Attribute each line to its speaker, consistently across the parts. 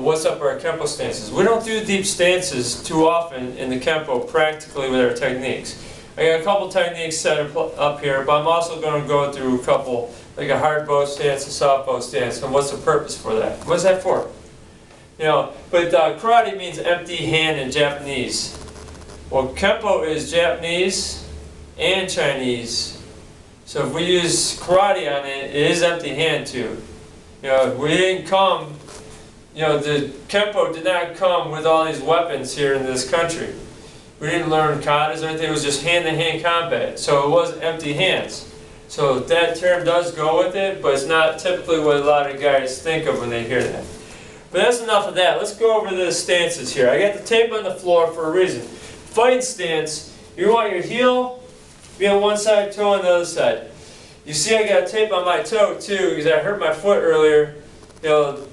Speaker 1: what's up our Kenpo stances. We don't do deep stances too often in the Kenpo practically with our techniques. I got a couple techniques set up here, but I'm also going to go through a couple, like a hard bow stance, a soft bow stance, and what's the purpose for that. What's that for? You know, but karate means empty hand in Japanese. Well, Kenpo is Japanese and Chinese. So if we use karate on it, it is empty hand too. You know, we didn't come, you know, the Kenpo did not come with all these weapons here in this country. We didn't learn katas or anything, it was just hand-to-hand combat. So it was empty hands. So that term does go with it, but it's not typically what a lot of guys think of when they hear that. But that's enough of that. Let's go over the stances here. I got the tape on the floor for a reason. Fighting stance, you want your heel be on one side, toe on the other side. You see I got tape on my toe too because I hurt my foot earlier. You know,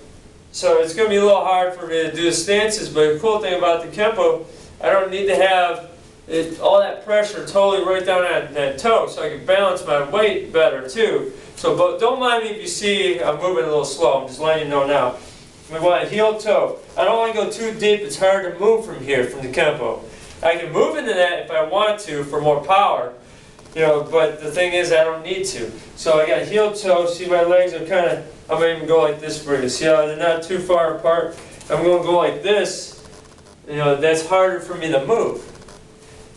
Speaker 1: so it's going to be a little hard for me to do the stances, but the cool thing about the Kenpo, I don't need to have all that pressure totally right down at that toe, so I can balance my weight better too. So but don't mind me if you see I'm moving a little slow, I'm just letting you know now. We want heel toe. I don't want to go too deep, it's hard to move from here, from the Kenpo. I can move into that if I want to for more power, you know, but the thing is I don't need to. So I got heel toe, see my legs are kind of, I'm going to even go like this for you. See how they're not too far apart? I'm going to go like this. You know, that's harder for me to move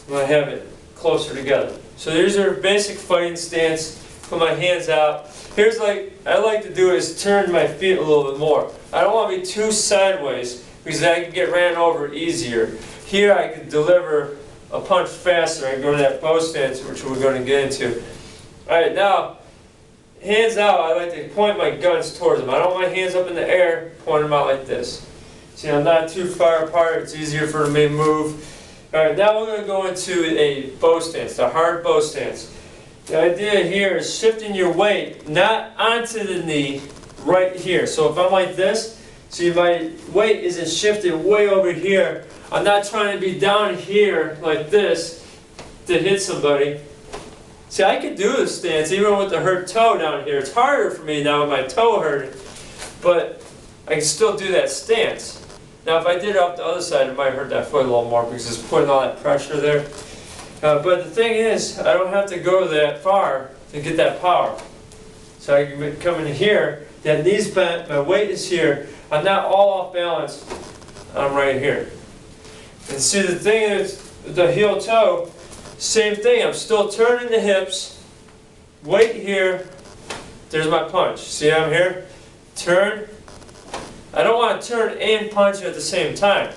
Speaker 1: when I have it closer together. So these are basic fighting stance. Put my hands out. Here's like, I like to do is turn my feet a little bit more. I don't want to be too sideways because I can get ran over easier. Here I can deliver a punch faster. I can go to that bow stance, which we're going to get into. Alright, now, hands out, I like to point my guns towards them. I don't want my hands up in the air, point them out like this. See, I'm not too far apart, it's easier for me to move. Alright, now we're going to go into a bow stance, a hard bow stance. The idea here is shifting your weight, not onto the knee, right here. So if I'm like this, see my weight isn't shifted way over here. I'm not trying to be down here like this to hit somebody. See, I could do this stance even with the hurt toe down here. It's harder for me now with my toe hurting, but I can still do that stance. Now if I did it up the other side, it might hurt that foot a little more because it's putting all that pressure there. But the thing is, I don't have to go that far to get that power. So I can come in here, that knee's bent, my weight is here, I'm not all off balance, I'm right here. And see the thing is, the heel toe, same thing, I'm still turning the hips, weight here, there's my punch. See I'm here? Turn. I don't want to turn and punch at the same time.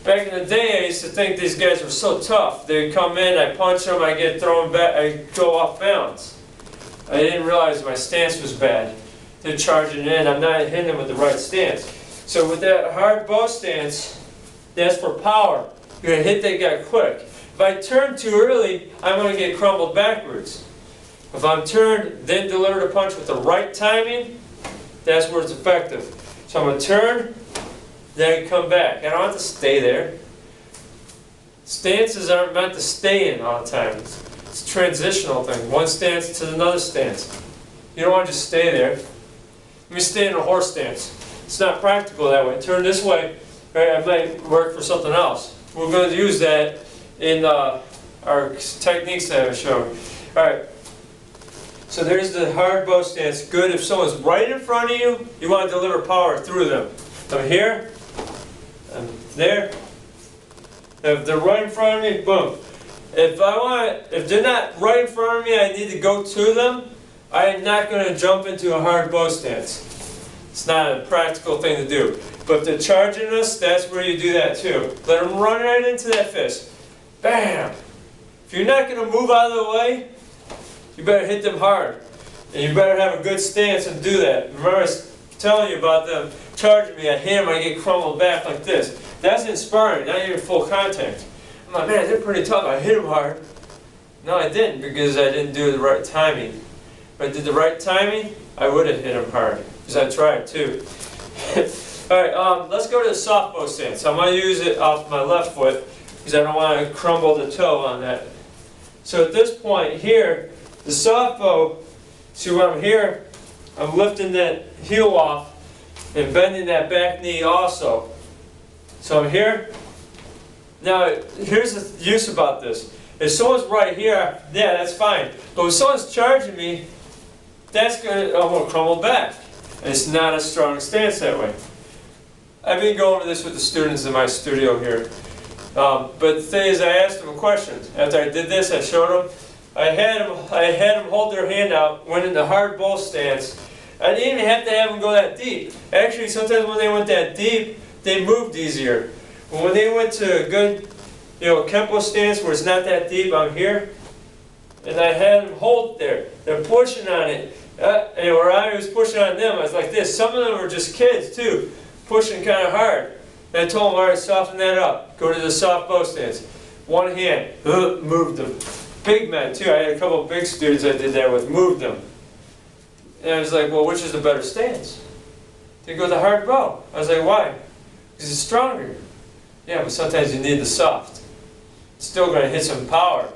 Speaker 1: Back in the day I used to think these guys were so tough. They'd come in, I punch them, I get thrown back, I go off balance. I didn't realize my stance was bad. They're charging in, I'm not hitting them with the right stance. So with that hard bow stance, that's for power. You're going to hit that guy quick. If I turn too early, I'm going to get crumbled backwards. If I'm turned, then deliver the punch with the right timing, that's where it's effective. So I'm going to turn, then I come back. I don't have to stay there. Stances aren't meant to stay in all the time. It's a transitional thing. One stance to another stance. You don't want to just stay there. Let me stay in a horse stance. It's not practical that way. Turn this way. Right, I might work for something else. We're going to use that in our techniques that I showed. Alright, so there's the hard bow stance. Good if someone's right in front of you, you want to deliver power through them. I'm here, I'm there. If they're right in front of me, boom. If they're not right in front of me, I need to go to them. I'm not going to jump into a hard bow stance. It's not a practical thing to do. But if they're charging us, that's where you do that too. Let them run right into that fist. Bam! If you're not going to move out of the way, you better hit them hard. And you better have a good stance and do that. Remember I was telling you about them charging me, I hit them, I get crumbled back like this. That's inspiring, not even full contact. I'm like, man, they're pretty tough, I hit them hard. No, I didn't because I didn't do the right timing. If I did the right timing, I would have hit them hard. Because I tried too. Alright, let's go to the soft bow stance. I'm going to use it off my left foot because I don't want to crumble the toe on that. So at this point here, the soft bow, see when I'm here, I'm lifting that heel off and bending that back knee also. So I'm here. Now, here's the use about this. If someone's right here, yeah, that's fine. But if someone's charging me, I'm going to crumble back. And it's not a strong stance that way. I've been going over this with the students in my studio here. But the thing is, I asked them a question. After I did this, I showed them. I had them hold their hand out, went into hard bull stance. I didn't even have to have them go that deep. Actually, sometimes when they went that deep, they moved easier. But when they went to a good, Kenpo stance where it's not that deep, I'm here, and I had them hold there. They're pushing on it. And where I was pushing on them, I was like this. Some of them were just kids too, pushing kind of hard. And I told them, all right, soften that up. Go to the soft bow stance. One hand, moved them. Big men too. I had a couple of big students I did that with, moved them. And I was like, well, which is the better stance? They go the hard bow. I was like, why? Because it's stronger. Yeah, but sometimes you need the soft. It's still going to hit some power.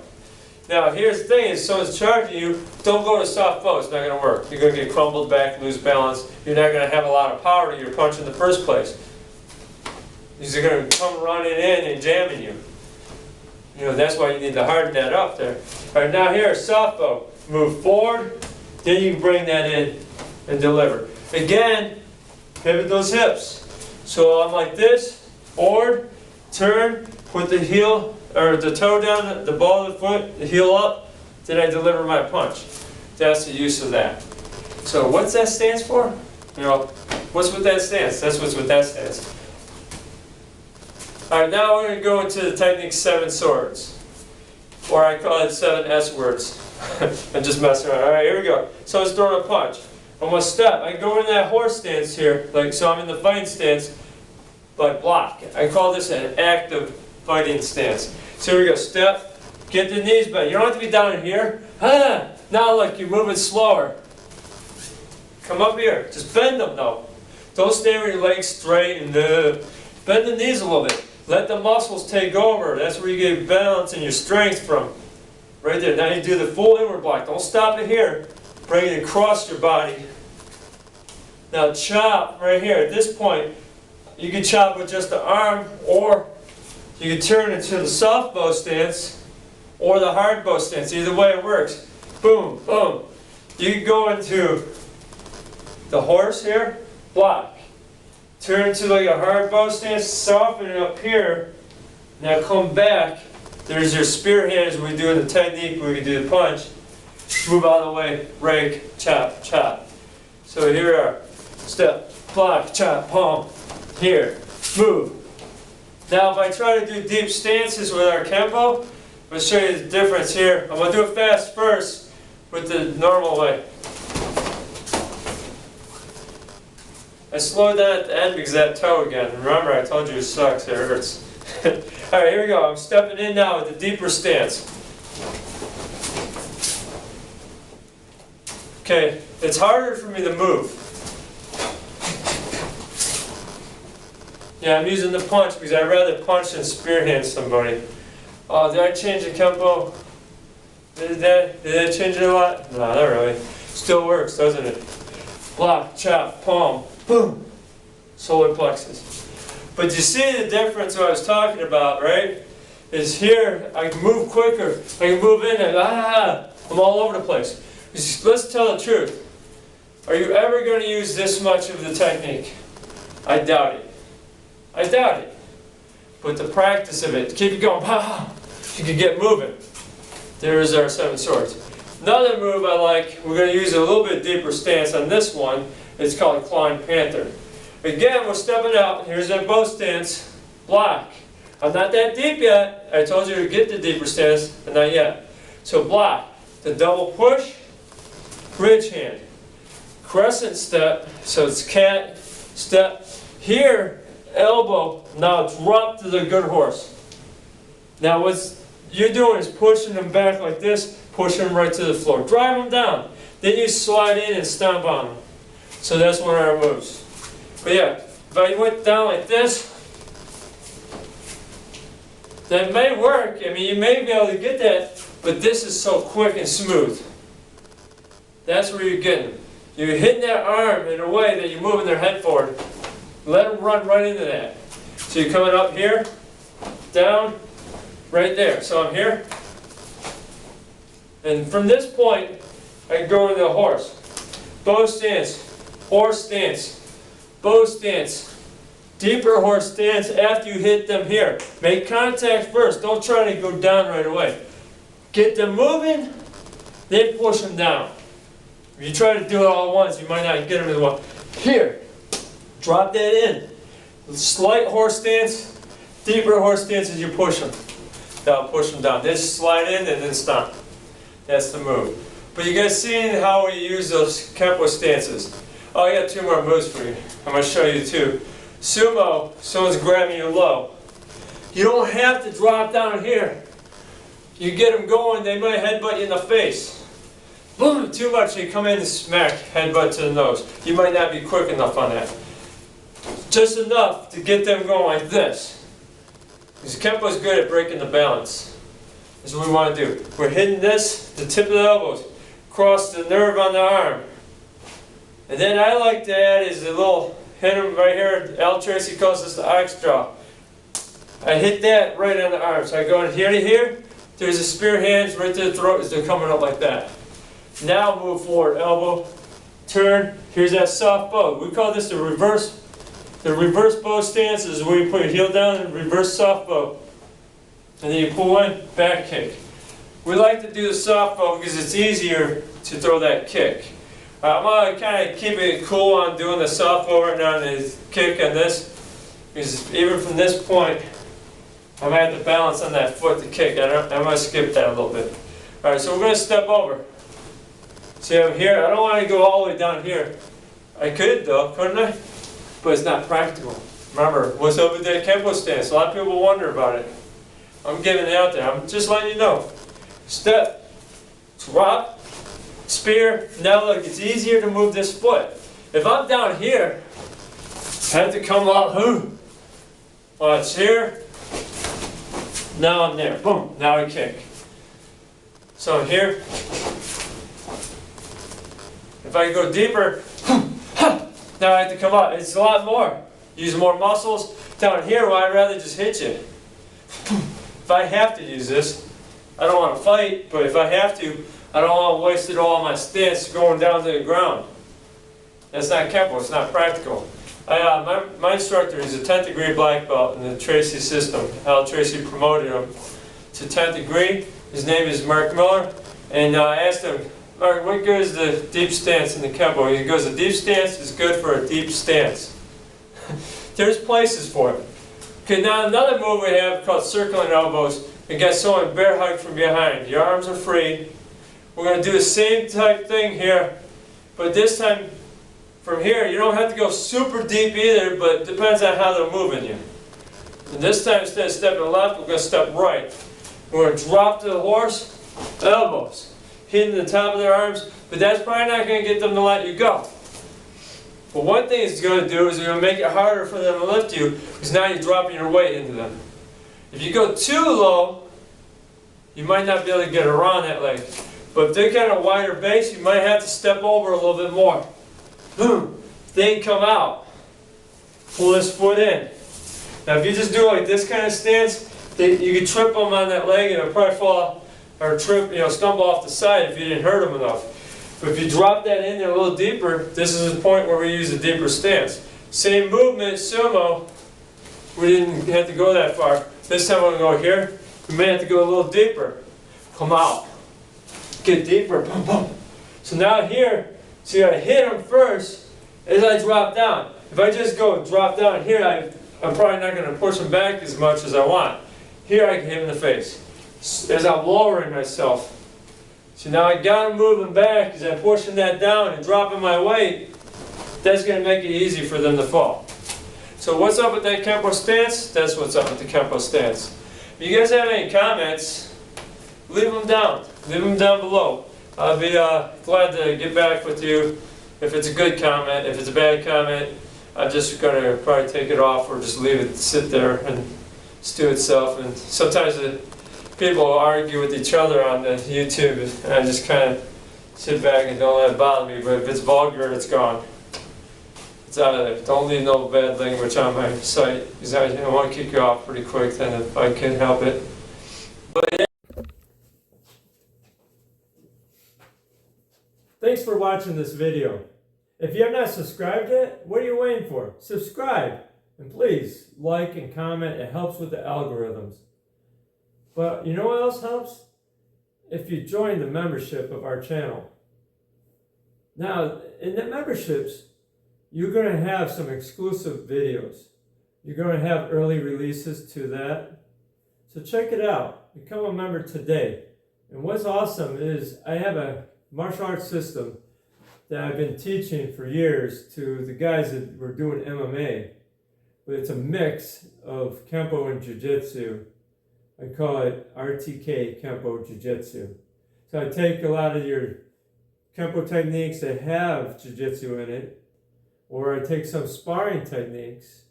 Speaker 1: Now, here's the thing, if someone's charging you, don't go to soft bow. It's not going to work. You're going to get crumbled back, lose balance. You're not going to have a lot of power to your punch in the first place. These are going to come running in and jamming you. That's why you need to harden that up there. All right, now here, soft bow. Move forward, then you can bring that in and deliver. Again, pivot those hips. So I'm like this, forward, turn, put the heel, or the toe down, the ball of the foot, the heel up, then I deliver my punch. That's the use of that. So what's that stance for? What's with that stance? That's what's with that stance. All right, now we're going to go into the technique 7 swords, or I call it 7 S words. I'm just messing around. All right, here we go. So I was throwing a punch. I'm going to step. I go in that horse stance here, so I'm in the fighting stance, but block. I call this an active fighting stance. So here we go. Step. Get the knees bent. You don't have to be down in here. Now look, you're moving slower. Come up here. Just bend them though. Don't stay with your legs straight and bend the knees a little bit. Let the muscles take over. That's where you get balance and your strength from. Right there. Now you do the full inward block. Don't stop it here. Bring it across your body. Now chop right here. At this point, you can chop with just the arm, or you can turn into the soft bow stance or the hard bow stance. Either way it works. Boom, boom. You can go into the horse here, block. Turn to like a hard bow stance, soften it up here. Now come back. There's your spear hands we do in the technique where we do the punch. Move out of the way, rake, chop, chop. So here we are. Step, block, chop, palm. Here, move. Now if I try to do deep stances with our Kenpo, I'm going to show you the difference here. I'm going to do it fast first with the normal way. I slowed down at the end because of that toe again. Remember, I told you it sucks, it hurts. Alright, here we go. I'm stepping in now with the deeper stance. Okay, it's harder for me to move. Yeah, I'm using the punch because I'd rather punch than spearhand somebody. Oh, did I change the Kenpo? Did that change it a lot? No, not really. Still works, doesn't it? Block, chop, palm, boom. Solar plexus. But you see the difference what I was talking about, right? Is here, I can move quicker. I can move in and I'm all over the place. Let's tell the truth. Are you ever going to use this much of the technique? I doubt it. I doubt it. But the practice of it, keep it going, you can get moving. There is our 7 swords. Another move I like, we're going to use a little bit deeper stance on this one. It's called Clawing Panther. Again, we're stepping out. Here's that bow stance. Block. I'm not that deep yet. I told you to get the deeper stance, but not yet. So block. The double push, bridge hand. Crescent step, so it's cat, step. Here, elbow, now drop to the good horse. Now what you're doing is pushing them back like this, pushing them right to the floor. Drive them down. Then you slide in and stomp on them. So that's one of our moves. But yeah, if I went down like this, that may work. I mean, you may be able to get that, but this is so quick and smooth. That's where you're getting. You're hitting that arm in a way that you're moving their head forward. Let them run right into that. So you're coming up here, down, right there. So I'm here. And from this point, I can go into the horse. Bow stance, horse stance, bow stance. Deeper horse stance after you hit them here. Make contact first. Don't try to go down right away. Get them moving, then push them down. If you try to do it all at once, you might not get them as well. Here, drop that in. Slight horse stance, deeper horse stance as you push them. That'll push them down. Then slide in and then stop. That's the move. But you guys seen how we use those Kenpo stances. Oh, I got two more moves for you. I'm going to show you two. Sumo, someone's grabbing you low. You don't have to drop down here. You get them going, they might headbutt you in the face. Boom, too much, you come in and smack, headbutt to the nose. You might not be quick enough on that. Just enough to get them going like this. Because Kenpo's good at breaking the balance. This is what we want to do. We're hitting this, the tip of the elbows, across the nerve on the arm. And then I like to add is a little hit him right here. Al Tracy calls this the ox jaw. I hit that right on the arm. So I go in here to here. There's a spear hands right to the throat as they're coming up like that. Now move forward, elbow, turn. Here's that soft bow. We call this the reverse bow stance. Is where you put your heel down and reverse soft bow. And then you pull in, back kick. We like to do the soft bow because it's easier to throw that kick. I'm going to kind of keep it cool on doing the soft bow right now and the kick on this. Because even from this point, I'm going to have to balance on that foot to kick. I'm going to skip that a little bit. Alright, so we're going to step over. See, I'm here. I don't want to go all the way down here. I could though, couldn't I? But it's not practical. Remember, what's up with that Kenpo stance? A lot of people wonder about it. I'm giving it out there. I'm just letting you know. Step, drop, spear. Now look, it's easier to move this foot. If I'm down here, I have to come up. Well, it's here. Now I'm there. Boom. Now I kick. So I'm here. If I go deeper, now I have to come up. It's a lot more. Use more muscles. Down here, well, I'd rather just hit you. If I have to use this, I don't want to fight, but if I have to, I don't want to waste it all on my stance going down to the ground. That's not Kenpo, it's not practical. My instructor is a 10th degree black belt in the Tracy system. Al Tracy promoted him to 10th degree. His name is Mark Miller. And I asked him, Mark, what good is the deep stance in the Kenpo? He goes, the deep stance is good for a deep stance. There's places for it. Okay, now another move we have called circling elbows. We got someone bear hug from behind. Your arms are free. We're going to do the same type thing here, but this time from here, you don't have to go super deep either, but it depends on how they're moving you. And this time, instead of stepping left, we're going to step right. We're going to drop to the horse, elbows, hitting the top of their arms, but that's probably not going to get them to let you go. But one thing it's going to do is it's going to make it harder for them to lift you, because now you're dropping your weight into them. If you go too low, you might not be able to get around that leg. But if they're kind of wider base, you might have to step over a little bit more. Boom. Then come out. Pull this foot in. Now if you just do like this kind of stance, you could trip them on that leg and it'll probably fall or trip, stumble off the side if you didn't hurt them enough. But if you drop that in there a little deeper, this is the point where we use a deeper stance. Same movement, sumo. We didn't have to go that far. This time we're going to go here. We may have to go a little deeper. Come out. Get deeper. Boom, boom. So now here, see, I hit them first as I drop down. If I just go drop down here, I'm probably not going to push them back as much as I want. Here I can hit them in the face as I'm lowering myself. So now I got them moving back as I'm pushing that down and dropping my weight. That's going to make it easy for them to fall. So what's up with that Kenpo stance? That's what's up with the Kenpo stance. If you guys have any comments, leave them down. Leave them down below. I'll be glad to get back with you if it's a good comment. If it's a bad comment, I'm just going to probably take it off or just leave it sit there and stew itself. And sometimes people argue with each other on the YouTube, and I just kind of sit back and don't let it bother me. But if it's vulgar, it's gone. It's out of there. Don't leave no bad language on my site, because I want to kick you off pretty quick then if I can help it. But yeah. Thanks for watching this video. If you have not subscribed yet, what are you waiting for? Subscribe. And please, like and comment. It helps with the algorithms. But you know what else helps? If you join the membership of our channel. Now, in the memberships, you're going to have some exclusive videos. You're going to have early releases to that. So check it out. Become a member today. And what's awesome is I have a martial arts system that I've been teaching for years to the guys that were doing MMA. But it's a mix of Kenpo and Jiu-Jitsu. I call it RTK Kenpo Jiu-Jitsu. So I take a lot of your Kenpo techniques that have Jiu-Jitsu in it, or I take some sparring techniques.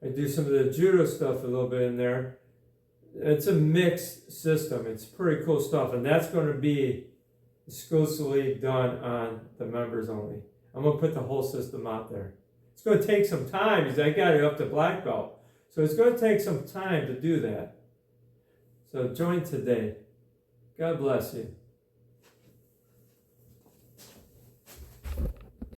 Speaker 1: I do some of the judo stuff a little bit in there. It's a mixed system. It's pretty cool stuff, and that's going to be exclusively done on the members only. I'm going to put the whole system out there. It's going to take some time because I got it up to black belt. So it's going to take some time to do that. So join today. God bless you.